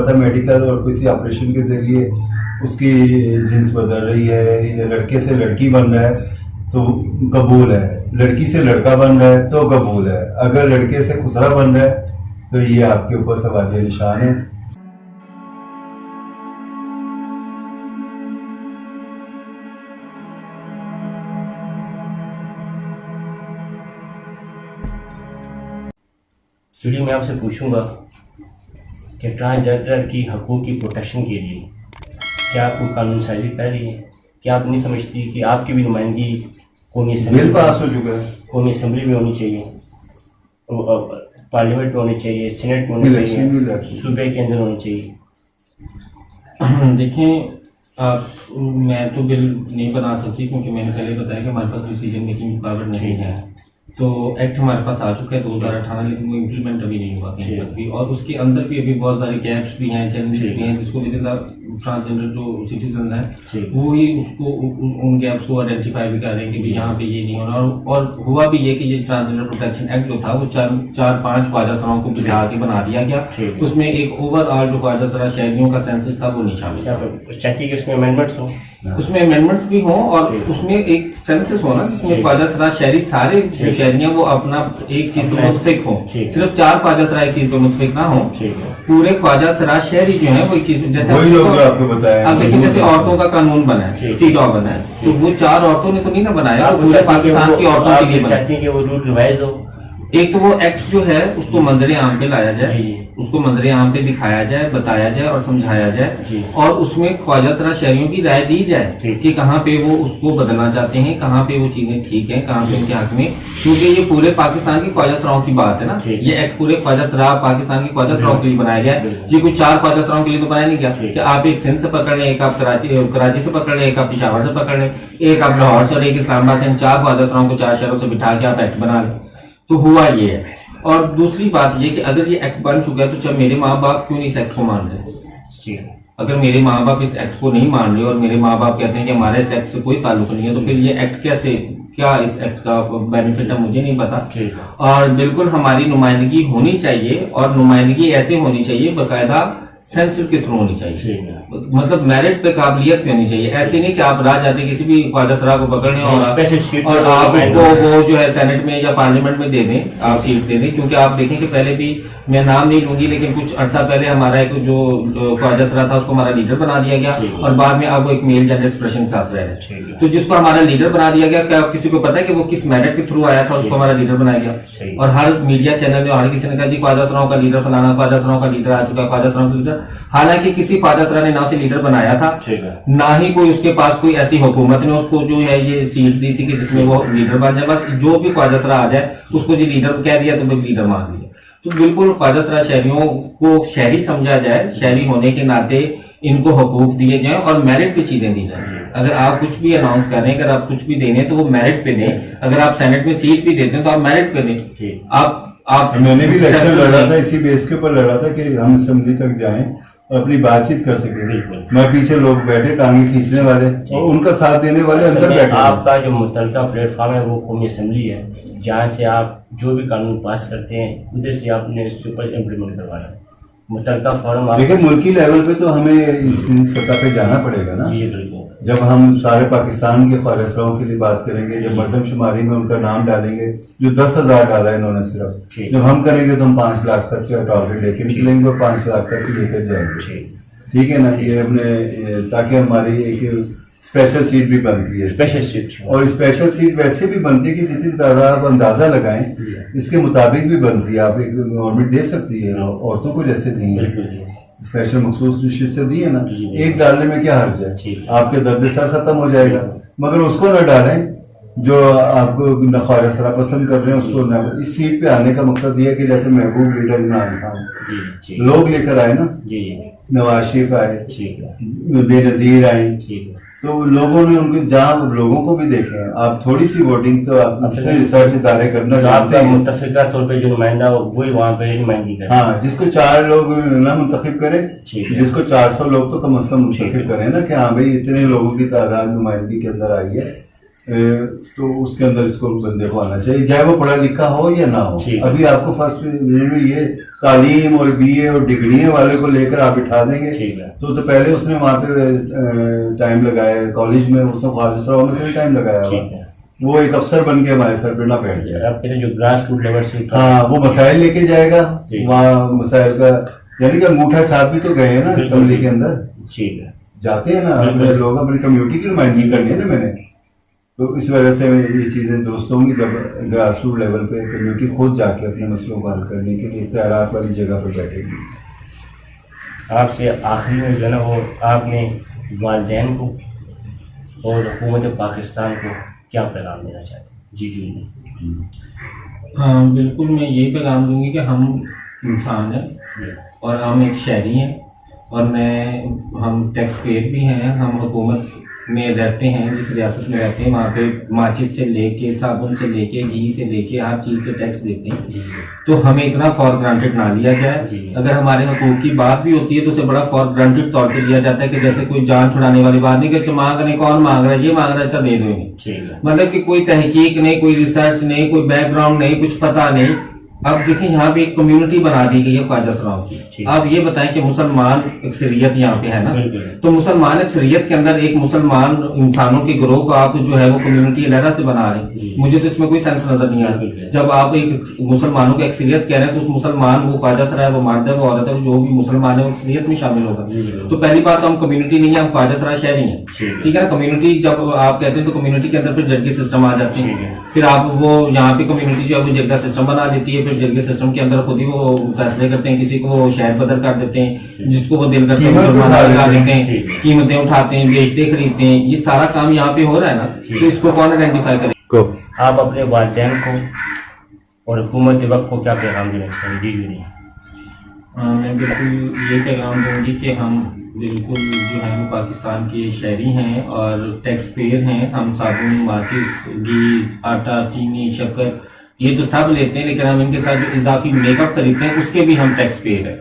پتہ میڈیکل اور کسی آپریشن کے ذریعے اس کی جنس بدل رہی ہے یا لڑکے سے لڑکی بن رہا ہے تو قبول ہے، لڑکی سے لڑکا بن رہا ہے تو قبول ہے، اگر لڑکے سے خسرا بن رہا ہے تو یہ آپ کے اوپر سوالیہ نشان ہے۔ میں آپ سے پوچھوں گا کہ ٹرانسجنڈر کی حقوق کی پروٹیکشن کے لیے کیا آپ کو قانون سازی کر رہی ہے؟ کیا آپ نہیں سمجھتی کہ آپ کی بھی نمائندگی قومی اسمبلی پاس ہو چکا ہے، قومی اسمبلی میں ہونی چاہیے، پارلیمنٹ میں ہونی چاہیے، سینٹ میں ہونی چاہیے، صوبے کے اندر ہونی چاہیے؟ دیکھیں میں تو بل نہیں بنا سکتی کیونکہ میں نے پہلے بتایا کہ ہمارے پاس ڈیسیجن میکنگ پاور نہیں ہے، تو ایکٹ ہمارے پاس آ چکا ہے 2018 لیکن وہ امپلیمنٹ ابھی نہیں ہوا کہیں تک بھی، اور اس کے اندر بھی ابھی بہت سارے گیپس بھی ہیں، چیلنجز بھی ہیں، جس کو ٹرانسجنڈر جو سٹیزنز ہیں وہی اس کو ان گیپس کو آئیڈینٹیفائی بھی کر رہے ہیں کہ یہاں پہ یہ نہیں ہونا، اور ہوا بھی یہ کہ یہ ٹرانسجنڈر پروٹیکشن ایکٹ جو تھا وہ 4-5 خواجہ سراؤں کو بٹھا کے بنا دیا گیا، اس میں ایک اوور آل جو خواجہ سرا شہریوں کا سینسس تھا وہ نہیں شامل تھا۔ چاہتی کہ اس میں امینڈمنٹس ہوں، اس میں امینڈمنٹس بھی ہوں اور اس میں ایک سینسس ہونا جس میں خواجہ سرا شہری سارے جو شہریاں وہ اپنا ایک چیز پہ متفق ہوں، صرف 4 خواجہ سرا ایک چیز پہ متفق نہ ہوں، پورے خواجہ سرا شہری جو ہیں وہ ایک چیز، جیسے اب دیکھیں جیسے عورتوں کا قانون بنا ہے، سی ڈا بنا ہے، تو وہ 4 عورتوں نے تو نہیں نہ بنایا، پورے پاکستان کی عورتوں کے لیے بنا۔ چاہتی ہیں کہ وہ رول ریوائز ہو، ایک تو وہ ایکٹ جو ہے اس کو منظر عام پہ لایا جائے، اس کو منظر عام پہ دکھایا جائے، بتایا جائے اور سمجھایا جائے، اور اس میں خواجہ سرا شہریوں کی رائے دی جائے کہ کہاں پہ وہ اس کو بدلنا چاہتے ہیں، کہاں پہ وہ چیزیں ٹھیک ہیں، کہاں پہ ان کے حق میں، کیونکہ یہ پورے پاکستان کی خواجہ سراؤں کی بات ہے نا، یہ ایکٹ پورے خواجہ سرا پاکستان کی خواجہ سراؤں کے لیے بنایا گیا ہے، یہ کوئی 4 خواجہ سراؤں کے لیے تو بنایا نہیں گیا کہ آپ ایک سندھ سے پکڑ لیں، ایک آپ کراچی سے پکڑ لیں، ایک آپ پشاور سے پکڑ لیں، ایک آپ لاہور سے اور ایک اسلام آباد سے، ان 4 خواجہ سراؤں کو 4 شہروں سے بٹھا کے آپ ایکٹ بنا لیں۔ تو ہوا یہ ہے، اور دوسری بات یہ کہ اگر یہ ایکٹ بن چکا ہے تو جب میرے ماں باپ کیوں نہیں اس ایکٹ کو مان رہے؟ اگر میرے ماں باپ اس ایکٹ کو نہیں مان رہے اور میرے ماں باپ کہتے ہیں کہ ہمارے اس ایکٹ سے کوئی تعلق نہیں ہے، تو پھر یہ ایکٹ کیسے، کیا اس ایکٹ کا بینیفٹ ہے مجھے نہیں پتا۔ اور بالکل ہماری نمائندگی ہونی چاہیے، اور نمائندگی ایسے ہونی چاہیے باقاعدہ سینسس کے تھرو ہونی چاہیے، مطلب میرٹ پہ قابلیت پہ ہونی چاہیے، ایسے نہیں کہ آپ راہ جاتے کسی بھی خواجہ سرا کو پکڑ لیں اور آپ اس کو وہ جو ہے سینٹ میں یا پارلیمنٹ میں دے دیں، آپ سیٹ دے دیں، کیونکہ آپ دیکھیں کہ پہلے بھی، میں نام نہیں لوں گی لیکن کچھ عرصہ پہلے ہمارا ایک جو خواجہ سرا تھا اس کو ہمارا لیڈر بنا دیا گیا، اور بعد میں اب وہ ایک میل جینڈر ایکسپریشن کے ساتھ رہ رہے ہیں، تو جس کو ہمارا لیڈر بنا دیا گیا، کیا کسی کو پتا ہے کہ وہ کس میرٹ کے تھرو آیا تھا، اس کو ہمارا لیڈر بنایا گیا، اور ہر میڈیا چینل میں ہر کسی نے کہا جی خواجہ سراؤں کا لیڈر فلانا، خواجہ سراؤں کا لیڈر آ چکا، خواجہ سراؤں کا لیڈر، حالانکہ کسی خواجہ سرا نے نہ سے لیڈر بنایا تھا، نہ ہی کوئی اس کے پاس کوئی ایسی حکومت نے اس کو جو ہے یہ سیٹ دی تھی کہ جس میں وہ لیڈر بن جائے، بس جو بھی خواجہ سرا آ جائے اس کو جی لیڈر کہہ دیا تو لیڈر مان لیا۔ تو بالکل خواجہ سرا شہریوں کو شہری سمجھا جائے، شہری ہونے کے ناطے ان کو حقوق دیے جائیں اور میرٹ پہ چیزیں دی جائیں۔ اگر آپ کچھ بھی اناؤنس کر رہے ہیں، اگر آپ کچھ بھی دیں تو وہ میرٹ پہ دیں، اگر آپ سینٹ میں سیٹ بھی دیتے ہیں تو آپ میرٹ پہ دیں۔ آپ میں نے بھی الیکشن لڑا تھا، اسی بیس کے اوپر لڑا تھا کہ ہم اسمبلی تک جائیں اور اپنی بات چیت کر سکیں، میں پیچھے لوگ بیٹھے ٹانگیں کھینچنے والے اور ان کا ساتھ دینے والے اندر بیٹھے۔ آپ کا جو متعلقہ پلیٹ فارم ہے وہ قومی اسمبلی ہے، جہاں سے آپ جو بھی قانون پاس کرتے ہیں ادھر سے آپ نے اس کے اوپر امپلیمنٹ کروانا ہے، متعلقہ فارم۔ لیکن ملکی لیول پہ تو ہمیں اس سطح پہ جانا پڑے گا نا، جب ہم سارے پاکستان کے خواجہ سراؤں کے لیے بات کریں گے، جب مردم شماری میں ان کا نام ڈالیں گے، جو 10,000 ڈالا ہے انہوں نے صرف، جب ہم کریں گے تو ہم 5 لاکھ تک کا ٹارگیٹ لے کے نکلیں گے اور 5 لاکھ تک لے کر جائیں گے، ٹھیک ہے نا؟ یہ ہم نے، تاکہ ہماری ایک اسپیشل سیٹ بھی بنتی ہے، اسپیشل سیٹ، اور اسپیشل سیٹ ویسے بھی بنتی ہے کہ جتنی تعداد آپ اندازہ لگائیں اس کے مطابق بھی بنتی ہے، آپ ایک گورنمنٹ دے سکتی ہے عورتوں کو جیسے دی ہیں اسپیشل مخصوص نشستیں دی ہے نا، ایک ڈالنے میں کیا حرج ہے، آپ کے درد سر ختم ہو جائے گا، مگر اس کو نہ ڈالیں جو آپ کو خواجہ سرا پسند کر رہے ہیں، اس کو نہ۔ اس سیٹ پہ آنے کا مقصد یہ ہے کہ جیسے محبوب لیڈر عمران خان لوگ لے کر آئے نا، نواز شریف آئے، بے نظیر آئے، تو لوگوں نے ان کے، جہاں لوگوں کو بھی دیکھیں، آپ تھوڑی سی ووٹنگ تو آپ ریسرچ ادارے کرنا چاہتے ہیں، متفقہ طور پہ جو نمائندہ وہی وہاں پہ نمائندگی کرے، ہاں، جس کو 4 لوگ نہ منتخب کریں، جس کو 400 لوگ تو کم از کم منتخب کریں نا، کہ ہاں بھائی اتنے لوگوں کی تعداد نمائندگی کے اندر آئی ہے، تو اس کے اندر اس کو بندے کو آنا چاہیے، چاہے وہ پڑھا لکھا ہو یا نہ ہو. ابھی آپ کو فرسٹ میں یہ تعلیم اور بی اے اور ڈگریاں والے کو لے کر آپ بٹھا دیں گے تو پہلے اس نے وہاں پہ ٹائم لگایا ہے، کالج میں اس نے خالص راؤ میں ٹائم لگایا ہوا، وہ ایک افسر بن کے ہمارے سر پہ نہ بیٹھ جائے. آپ کہتے ہیں جو گراس روٹ لیول سے ہاں وہ مسائل لے کے جائے گا وہاں، مسائل کا یعنی کہ انگوٹھا چھاپ بھی تو گئے ہیں نا اسمبلی کے اندر، جاتے ہیں نا اپنے لوگ، اپنی کمیونٹی کی نمائندگی کرنی ہے نا میں نے. تو اس وجہ سے یہ چیزیں درست ہوں گی جب گراس روٹ لیول پہ کمیونٹی خود جا کے اپنے مسئلوں کو حل کرنے کے لیے اختیارات والی جگہ پر بیٹھے گی. آپ سے آخری میں جو ہے نا وہ آپ نے والدین کو اور حکومت پاکستان کو کیا پیغام دینا چاہتے ہیں؟ جی ہاں بالکل، میں یہی پیغام دوں گی کہ ہم انسان ہیں اور ہم ایک شہری ہیں، اور ہم ٹیکس پیئر بھی ہیں. ہم حکومت میں رہتے ہیں، جس ریاست میں رہتے ہیں وہاں پہ ماچس سے لے کے صابن سے لے کے گھی سے لے کے ہر چیز پہ ٹیکس دیتے ہیں. تو ہمیں اتنا فار گرانٹیڈ نہ لیا جائے. اگر ہمارے حقوق کی بات بھی ہوتی ہے تو اسے بڑا فار گرانٹیڈ طور پہ لیا جاتا ہے کہ جیسے کوئی جان چھڑانے والی بات نہیں کہ مانگ رہے کون مانگ رہا ہے، یہ مانگ رہا ہے اچھا دے دو گے. مطلب کہ کوئی تحقیق نہیں، کوئی ریسرچ نہیں، کوئی بیک گراؤنڈ نہیں، کچھ پتہ نہیں. اب دیکھیں یہاں پہ ایک کمیونٹی بنا دی گئی ہے خواجہ سراؤں کی. آپ یہ بتائیں کہ مسلمان اکثریت یہاں پہ ہے نا، تو مسلمان اکثریت کے اندر ایک مسلمان انسانوں کے گروہ کو آپ جو ہے وہ کمیونٹی علیحدہ سے بنا رہے ہیں. مجھے تو اس میں کوئی سینس نظر نہیں آ رہا. جب آپ ایک مسلمانوں کی اکثریت کہہ رہے ہیں تو اس مسلمان وہ خواجہ سرا ہے، وہ مرد ہے، وہ عورت ہے، جو بھی مسلمان ہے وہ اکثریت میں شامل ہوگا. تو پہلی بات ہم کمیونٹی نہیں ہے، ہم خواجہ سرا شہری ہیں. ٹھیک ہے نا. کمیونٹی جب آپ کہتے ہیں تو کمیونٹی کے اندر پھر جرگی سسٹم آ جاتے ہیں. پھر آپ وہ یہاں پہ کمیونٹی جو ہے وہ جرگا سسٹم بنا لیتی ہے. پھر جرگے سسٹم کے اندر خود ہی وہ فیصلے کرتے ہیں، کسی کو وہ شہر بدل کر دیتے ہیں، جس کو وہ دل کرتے ہیں جرمانہ لگا دیتے ہیں، قیمتیں اٹھاتے ہیں، بیچتے خریدتے ہیں. یہ سارا کام یہاں پہ ہو رہا ہے نا، تو اس کو کون آئیڈینٹیفائی کرے؟ آپ اپنے والدین کو اور حکومت وقت کو کیا پیغام دینا چاہتے ہیں؟ جی میں بالکل یہ پیغام دوں گی کہ ہم بالکل جو ہے وہ پاکستان کے شہری ہیں اور ٹیکس پیئر ہیں. ہم صابن، ماچس، گھی، آٹا، چینی، شکر یہ تو سب لیتے ہیں، لیکن ہم ان کے ساتھ جو اضافی میک اپ خریدتے ہیں اس کے بھی ہم ٹیکس پیئر ہیں.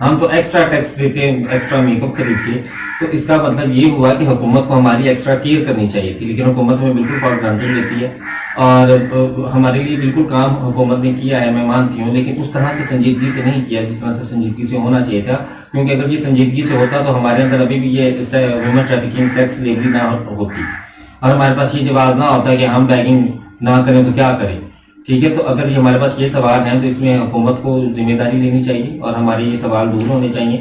ہم تو ایکسٹرا ٹیکس دیتے ہیں، ایکسٹرا میک اپ خریدتے ہیں. تو اس کا مطلب یہ ہوا کہ حکومت کو ہماری ایکسٹرا کیئر کرنی چاہیے تھی، لیکن حکومت ہمیں بالکل فار گرانٹیڈ لیتی ہے. اور ہمارے لیے بالکل کام حکومت نے کیا ہے، میں مانتی ہوں، لیکن اس طرح سے سنجیدگی سے نہیں کیا جس طرح سے سنجیدگی سے ہونا چاہیے تھا. کیونکہ اگر یہ سنجیدگی سے ہوتا تو ہمارے اندر ابھی بھی یہ ویمن ٹریفکنگ، سیکس لیبری نہ ہوتی، اور ہمارے پاس یہ جواز نہ ہوتا کہ ہم بیگنگ نہ کریں تو کیا کریں. ٹھیک ہے. تو اگر یہ ہمارے پاس یہ سوال ہیں تو اس میں حکومت کو ذمہ داری لینی چاہیے اور ہمارے یہ سوال دور ہونے چاہیے.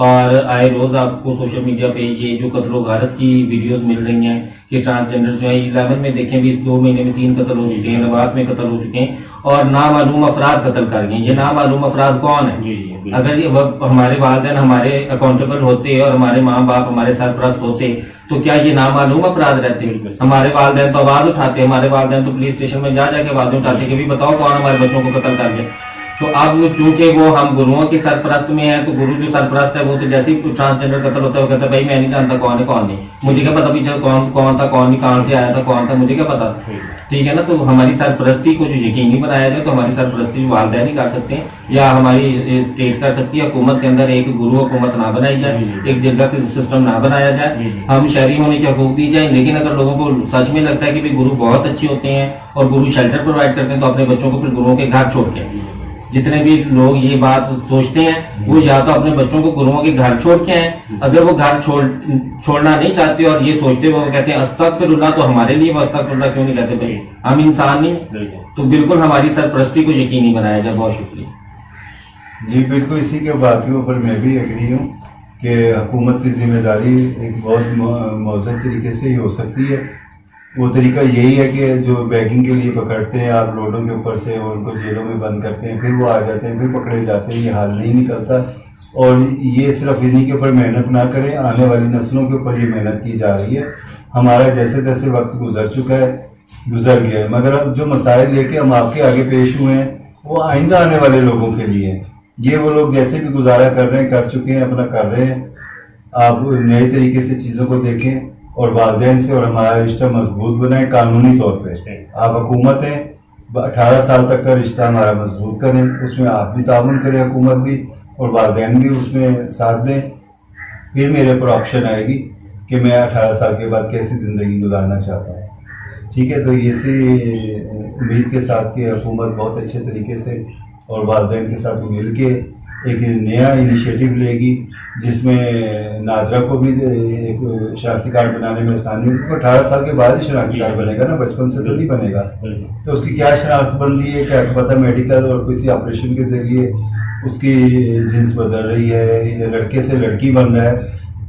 اور آئے روز آپ کو سوشل میڈیا پہ یہ جو قتل و غارت کی ویڈیوز مل رہی ہیں کہ ٹرانسجنڈر جو ہے 11 میں دیکھیں بھی 2 مہینے میں 3 قتل ہو چکے ہیں، نوات میں قتل ہو چکے ہیں، اور نامعلوم افراد قتل کر گئے. یہ نامعلوم افراد کون ہیں؟ اگر یہ ہمارے والدین ہمارے اکاؤنٹیبل ہوتے اور ہمارے ماں باپ ہمارے سرپرست ہوتے تو کیا یہ نامعلوم افراد رہتے؟ ہمارے والدین تو آواز اٹھاتے، ہمارے والدین تو پولیس اسٹیشن میں جا کے آوازیں اٹھاتے کہ بھی بتاؤ کون ہمارے بچوں کو قتل کر گیا. تو اب چونکہ وہ ہم گروہوں کی سرپرست میں ہیں، تو گرو جو سرپرست ہے وہ تو جیسے ہی ٹرانسجنڈر قتل ہوتا ہے وہ کہتا ہے بھائی میں نہیں جانتا کون ہے کون نہیں، مجھے کیا پتا پیچھے کون تھا، کون نہیں، کہاں سے آیا تھا، کون تھا، مجھے کیا پتا. ٹھیک ہے نا. تو ہماری سرپرستی کو جو یقینی بنایا جائے تو ہماری سرپرستی جو والدین ہی کر سکتے ہیں یا ہماری اسٹیٹ کر سکتی ہے. حکومت کے اندر ایک گرو حکومت نہ بنائی جائے، ایک جرگہ کا سسٹم نہ بنایا جائے. ہم شہری ہونے کے حقوق دی جائیں، لیکن اگر لوگوں کو سچ میں لگتا ہے کہ گرو بہت اچھے ہوتے ہیں اور گرو شیلٹر پرووائڈ کرتے ہیں تو اپنے بچوں کو پھر گروؤں کے گھر چھوڑ کے، جتنے بھی لوگ یہ بات سوچتے ہیں وہ یا تو اپنے بچوں کو گروؤں کے گھر چھوڑ کے آئیں. اگر وہ گھر چھوڑنا نہیں چاہتے اور یہ سوچتے وہ کہتے ہیں استغفر اللہ، تو ہمارے لیے وہ استغفر اللہ کیوں نہیں کہتے؟ بھائی ہم انسان نہیں. تو بالکل ہماری سرپرستی کو یقینی بنایا جائے. بہت شکریہ. جی بالکل اسی کے بات کے اوپر میں بھی ایگری ہوں کہ حکومت کی ذمہ داری ایک بہت موزوں طریقے سے ہی ہو سکتی ہے. وہ طریقہ یہی ہے کہ جو بیگنگ کے لیے پکڑتے ہیں آپ روڈوں کے اوپر سے اور ان کو جیلوں میں بند کرتے ہیں، پھر وہ آ جاتے ہیں، پھر پکڑے جاتے ہیں، یہ حال نہیں نکلتا. اور یہ صرف انہی کے اوپر محنت نہ کریں، آنے والی نسلوں کے اوپر یہ محنت کی جا رہی ہے. ہمارا جیسے تیسے وقت گزر چکا ہے، گزر گیا ہے، مگر اب جو مسائل لے کے ہم آپ کے آگے پیش ہوئے ہیں وہ آئندہ آنے والے لوگوں کے لیے ہیں. یہ وہ لوگ جیسے بھی گزارا کر رہے ہیں، کر چکے ہیں، اپنا کر رہے ہیں. آپ نئے طریقے سے چیزوں کو دیکھیں اور والدین سے اور ہمارا رشتہ مضبوط بنائیں قانونی طور پہ. آپ حکومت ہیں، 18 سال تک کا رشتہ ہمارا مضبوط کریں، اس میں آپ بھی تعاون کریں، حکومت بھی اور والدین بھی اس میں ساتھ دیں. پھر میرے پر آپشن آئے گی کہ میں 18 سال کے بعد کیسی زندگی گزارنا چاہتا ہوں. ٹھیک ہے، تو یہ سی امید کے ساتھ کہ حکومت بہت اچھے طریقے سے اور والدین کے ساتھ مل کے ایک نیا انیشیٹو لے گی جس میں نادرا کو بھی ایک شناختی کارڈ بنانے میں آسانی ہوگی. 18 سال کے بعد ہی شناختی کارڈ بنے گا نا، بچپن سے تو نہیں بنے گا. تو اس کی کیا شناخت بندی ہے، کیا پتہ میڈیکل اور کسی آپریشن کے ذریعے اس کی جنس بدل رہی ہے، یا لڑکے سے لڑکی بن رہا ہے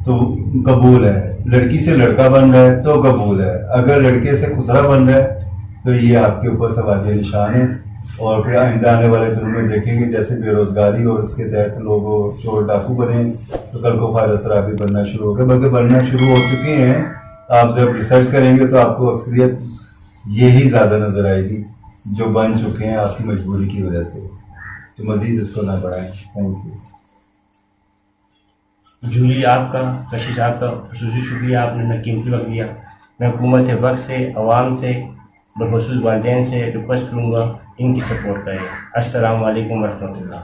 تو قبول ہے، لڑکی سے لڑکا بن رہا ہے تو قبول ہے. اگر لڑکے سے خسرا بن رہا ہے تو یہ آپ کے اوپر سوالیہ نشان ہے. اور پھر آئندہ آنے والے دنوں میں دیکھیں گے جیسے بے روزگاری اور اس کے تحت لوگ چور ڈاکو بنے تو کل کو خواجہ سرا بھی بننا شروع ہو گئے، بلکہ بننا شروع ہو چکے ہیں. آپ جب ریسرچ کریں گے تو آپ کو اکثریت یہی زیادہ نظر آئے گی جو بن چکے ہیں آپ کی مجبوری کی وجہ سے. تو مزید اس کو نہ بڑھائیں. Thank you. جولی آپ کا، کشش آپ کا خصوصی شکریہ، آپ نے قیمتی وقت دیا. میں حکومت وقت سے، عوام سے، بالخصوص والدین سے ریکویسٹ کروں گا ان کی سپورٹ کریں. السلام علیکم ورحمۃ اللہ.